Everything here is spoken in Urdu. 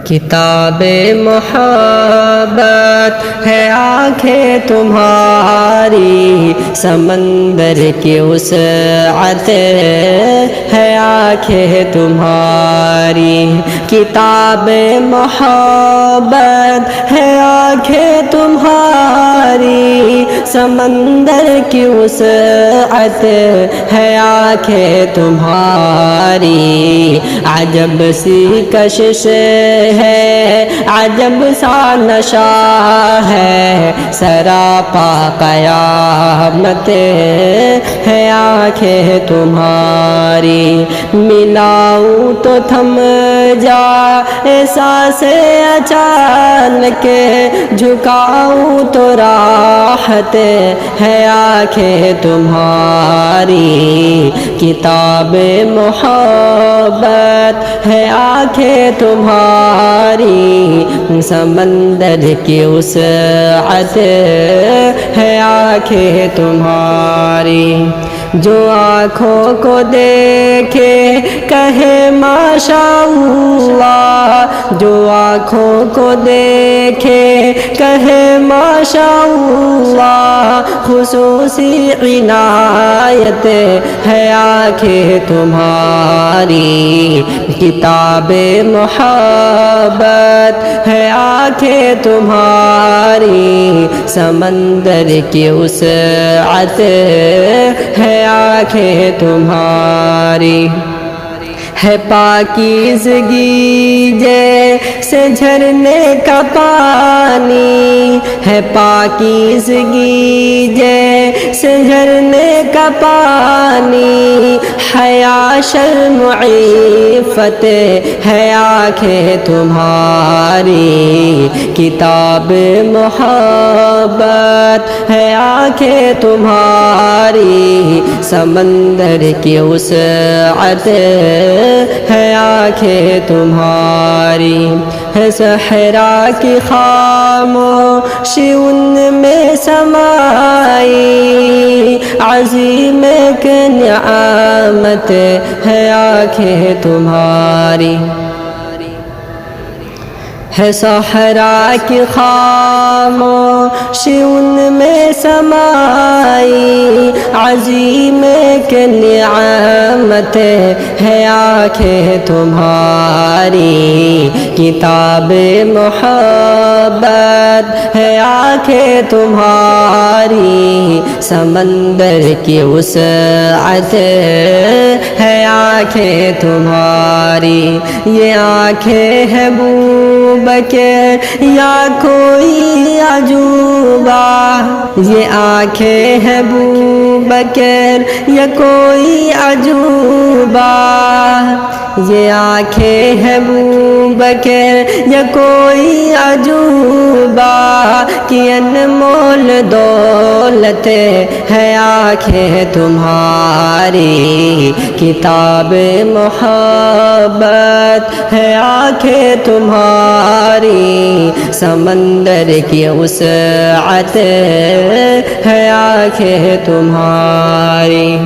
کتاب محبت ہے آنکھیں تمہاری، سمندر کی وسعت ہے آنکھیں تمہاری۔ کتاب محبت ہے آنکھیں تمہاری، سمندر کی وسعت ہے آنکھیں تمہاری۔ عجب سی کشش ہے، عجب سا نشہ ہے، سراپا قیامت ہے آنکھیں تمہاری۔ ملاؤں تو تھم جائے سانس اچانک، جھکاؤں تو راحت ہے آنکھیں تمہاری۔ کتاب محبت ہے آنکھیں تمہاری، سمندر کی وسعت ہے آنکھیں تمہاری۔ جو آنکھوں کو دیکھے کہے ماشاءاللہ، جو آنکھوں کو دیکھے کہے ماشاءاللہ، خصوصی عنایت ہے آنکھیں تمہاری۔ کتاب محبت ہے آنکھیں تمہاری، سمندر کی وسعت ہے آنکھیں تمہاری۔ ہے پاکیزگی جیسے جھرنے کا پانی، ہے پاکیزگی جیسے جھرنے کا پانی، حیا شرم عفت ہے آنکھیں تمہاری۔ کتاب محبت ہے آنکھیں تمہاری، سمندر کی وسعت ہے آنکھیں تمہاری۔ ہے صحرا کی خاموشی ان میں سمائی، عظیم ایک نعمت ہے آنکھیں تمہاری۔ ہے صحرا کی خاموشی ان میں سمائی، عظیم ایک نعمت ہے آنکھیں تمہاری۔ کتاب محبت ہے آنکھیں تمہاری، سمندر کی وسعت ہے آنکھیں تمہاری۔ یہ آنکھیں ہے بو بکر یا کوئی عجوبہ، یہ آنکھیں ہے بو بکر یا کوئی عجوبہ، یہ آنکھیں ہے بو بکر یا کوئی عجوبہ، کی انمول دولت ہے آنکھیں تمہاری۔ کتاب محبت ہے آنکھیں تمہاری، سمندر کی وسعت ہے آنکھیں تمہاری۔